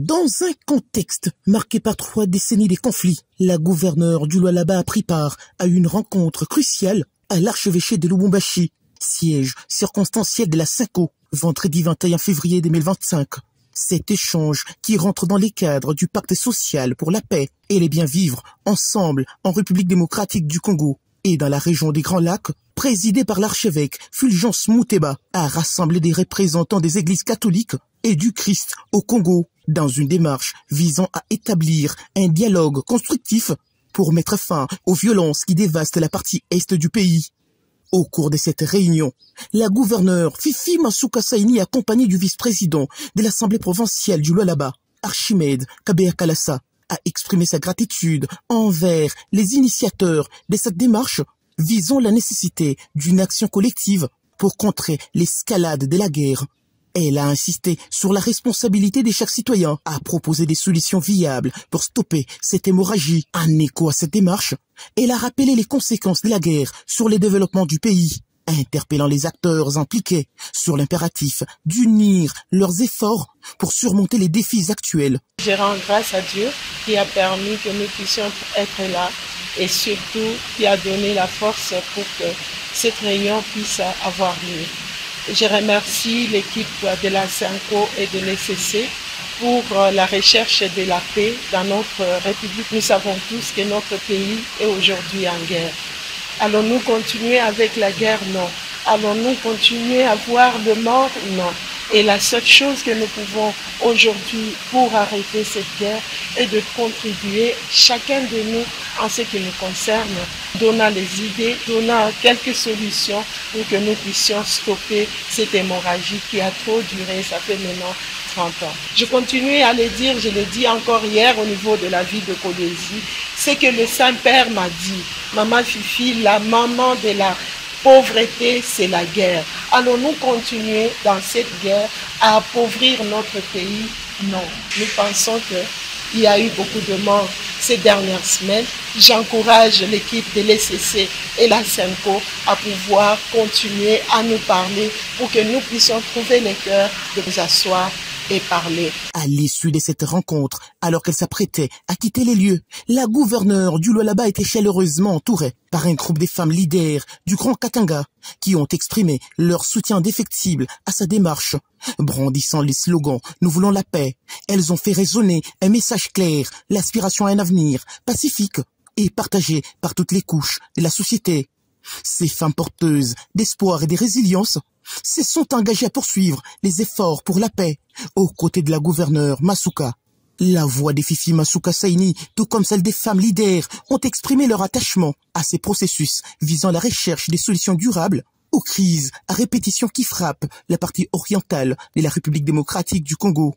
Dans un contexte marqué par 3 décennies de conflits, la gouverneure du Lualaba a pris part à une rencontre cruciale à l'archevêché de Lubumbashi, siège circonstanciel de la SENCO, vendredi 21 février 2025. Cet échange qui rentre dans les cadres du pacte social pour la paix et les bien vivre ensemble en République démocratique du Congo et dans la région des Grands Lacs, présidé par l'archevêque Fulgence Muteba, a rassemblé des représentants des églises catholiques et du Christ au Congo dans une démarche visant à établir un dialogue constructif pour mettre fin aux violences qui dévastent la partie est du pays. Au cours de cette réunion, la gouverneure Fifi Masuka Saini, accompagnée du vice-président de l'Assemblée provinciale du Lualaba, Archimède Kabea Kalassa, a exprimé sa gratitude envers les initiateurs de cette démarche visant la nécessité d'une action collective pour contrer l'escalade de la guerre. Elle a insisté sur la responsabilité de chaque citoyen à proposer des solutions viables pour stopper cette hémorragie. En écho à cette démarche, elle a rappelé les conséquences de la guerre sur le développement du pays, interpellant les acteurs impliqués sur l'impératif d'unir leurs efforts pour surmonter les défis actuels. Je rends grâce à Dieu qui a permis que nous puissions être là et surtout qui a donné la force pour que cette réunion puisse avoir lieu. Je remercie l'équipe de la SENCO et de l'ECC pour la recherche de la paix dans notre République. Nous savons tous que notre pays est aujourd'hui en guerre. Allons-nous continuer avec la guerre? Non. Allons-nous continuer à voir le mort? Non. Et la seule chose que nous pouvons aujourd'hui pour arrêter cette guerre est de contribuer, chacun de nous, en ce qui nous concerne, donnant les idées, donnant quelques solutions pour que nous puissions stopper cette hémorragie qui a trop duré, ça fait maintenant 30 ans. Je continue à le dire, je l'ai dit encore hier au niveau de la ville de Kolwezi, c'est que le Saint-Père m'a dit, Maman Fifi, la maman de la pauvreté, c'est la guerre. Allons-nous continuer dans cette guerre à appauvrir notre pays? Non. Nous pensons qu'il y a eu beaucoup de morts ces dernières semaines. J'encourage l'équipe de l'ECC et la SENCO à pouvoir continuer à nous parler pour que nous puissions trouver le cœur de nous asseoir et parler. À l'issue de cette rencontre, alors qu'elle s'apprêtait à quitter les lieux, la gouverneure du Lualaba était chaleureusement entourée par un groupe de femmes leaders du Grand Katanga qui ont exprimé leur soutien indéfectible à sa démarche. Brandissant les slogans « Nous voulons la paix », elles ont fait résonner un message clair, l'aspiration à un avenir pacifique et partagé par toutes les couches de la société. Ces femmes porteuses d'espoir et de résilience se sont engagées à poursuivre les efforts pour la paix aux côtés de la gouverneure Masuka. La voix des Fifi Masuka Saini, tout comme celle des femmes leaders, ont exprimé leur attachement à ces processus visant la recherche des solutions durables aux crises à répétition qui frappent la partie orientale de la République démocratique du Congo.